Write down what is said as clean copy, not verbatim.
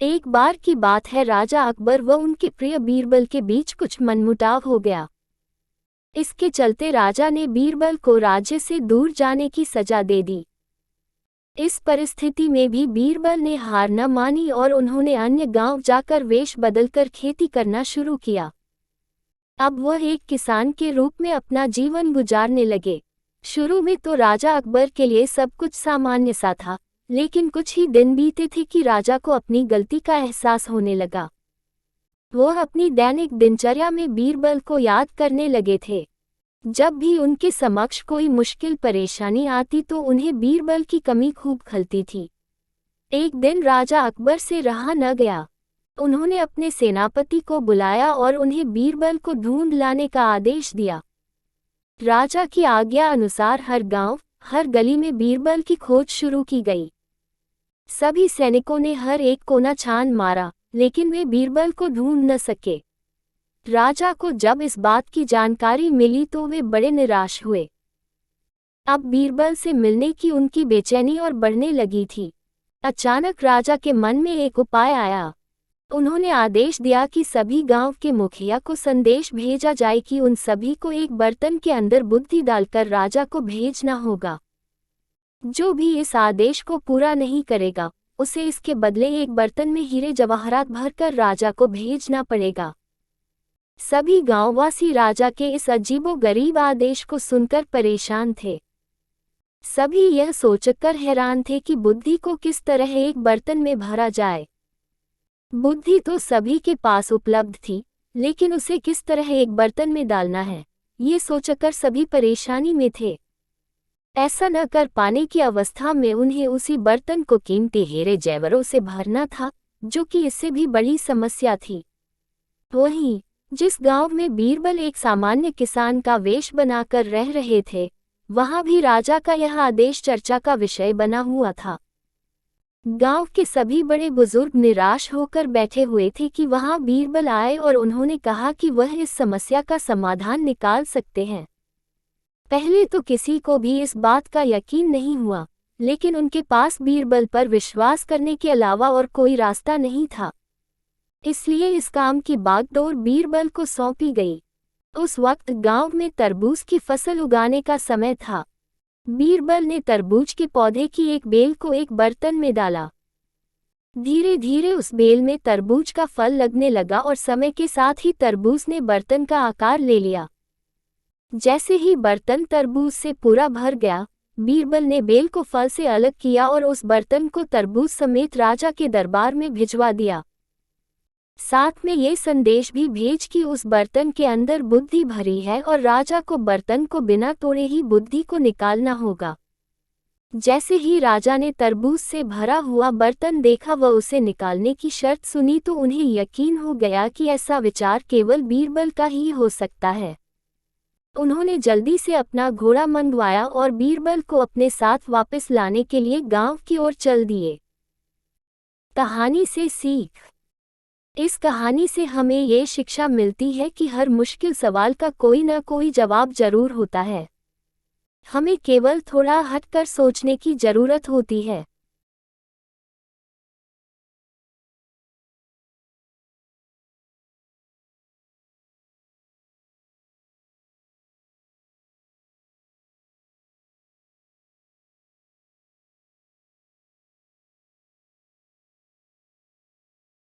एक बार की बात है, राजा अकबर व उनके प्रिय बीरबल के बीच कुछ मनमुटाव हो गया। इसके चलते राजा ने बीरबल को राज्य से दूर जाने की सजा दे दी। इस परिस्थिति में भी बीरबल ने हार न मानी और उन्होंने अन्य गांव जाकर वेश बदलकर खेती करना शुरू किया। अब वह एक किसान के रूप में अपना जीवन गुजारने लगे। शुरू में तो राजा अकबर के लिए सब कुछ सामान्य सा था, लेकिन कुछ ही दिन बीते थे कि राजा को अपनी गलती का एहसास होने लगा। वह अपनी दैनिक दिनचर्या में बीरबल को याद करने लगे थे। जब भी उनके समक्ष कोई मुश्किल परेशानी आती तो उन्हें बीरबल की कमी खूब खलती थी। एक दिन राजा अकबर से रहा न गया। उन्होंने अपने सेनापति को बुलाया और उन्हें बीरबल को ढूंढ लाने का आदेश दिया। राजा की आज्ञा अनुसार हर गांव, हर गली में बीरबल की खोज शुरू की गई। सभी सैनिकों ने हर एक कोना छान मारा, लेकिन वे बीरबल को ढूंढ न सके। राजा को जब इस बात की जानकारी मिली तो वे बड़े निराश हुए। अब बीरबल से मिलने की उनकी बेचैनी और बढ़ने लगी थी। अचानक राजा के मन में एक उपाय आया। उन्होंने आदेश दिया कि सभी गांव के मुखिया को संदेश भेजा जाए कि उन सभी को एक बर्तन के अंदर बुद्धि डालकर राजा को भेजना होगा। जो भी इस आदेश को पूरा नहीं करेगा, उसे इसके बदले एक बर्तन में हीरे जवाहरात भरकर राजा को भेजना पड़ेगा। सभी गांववासी राजा के इस अजीबोगरीब आदेश को सुनकर परेशान थे। सभी यह सोचकर हैरान थे कि बुद्धि को किस तरह एक बर्तन में भरा जाए। बुद्धि तो सभी के पास उपलब्ध थी, लेकिन उसे किस तरह एक बर्तन में डालना है, ये सोचकर सभी परेशानी में थे। ऐसा न कर पाने की अवस्था में उन्हें उसी बर्तन को कीमती हीरे जेवरों से भरना था, जो कि इससे भी बड़ी समस्या थी। वहीं जिस गांव में बीरबल एक सामान्य किसान का वेश बनाकर रह रहे थे, वहां भी राजा का यह आदेश चर्चा का विषय बना हुआ था। गांव के सभी बड़े बुजुर्ग निराश होकर बैठे हुए थे कि वहां बीरबल आए और उन्होंने कहा कि वह इस समस्या का समाधान निकाल सकते हैं। पहले तो किसी को भी इस बात का यकीन नहीं हुआ, लेकिन उनके पास बीरबल पर विश्वास करने के अलावा और कोई रास्ता नहीं था। इसलिए इस काम की बागडोर बीरबल को सौंपी गई। उस वक्त गांव में तरबूज की फसल उगाने का समय था। बीरबल ने तरबूज के पौधे की एक बेल को एक बर्तन में डाला। धीरे धीरे उस बेल में तरबूज का फल लगने लगा और समय के साथ ही तरबूज ने बर्तन का आकार ले लिया। जैसे ही बर्तन तरबूज से पूरा भर गया, बीरबल ने बेल को फल से अलग किया और उस बर्तन को तरबूज समेत राजा के दरबार में भिजवा दिया। साथ में ये संदेश भी भेज कि उस बर्तन के अंदर बुद्धि भरी है और राजा को बर्तन को बिना तोड़े ही बुद्धि को निकालना होगा। जैसे ही राजा ने तरबूज से भरा हुआ बर्तन देखा व उसे निकालने की शर्त सुनी तो उन्हें यकीन हो गया कि ऐसा विचार केवल बीरबल का ही हो सकता है। उन्होंने जल्दी से अपना घोड़ा मंगवाया और बीरबल को अपने साथ वापस लाने के लिए गांव की ओर चल दिए। कहानी से सीख। इस कहानी से हमें ये शिक्षा मिलती है कि हर मुश्किल सवाल का कोई न कोई जवाब जरूर होता है। हमें केवल थोड़ा हटकर सोचने की जरूरत होती है।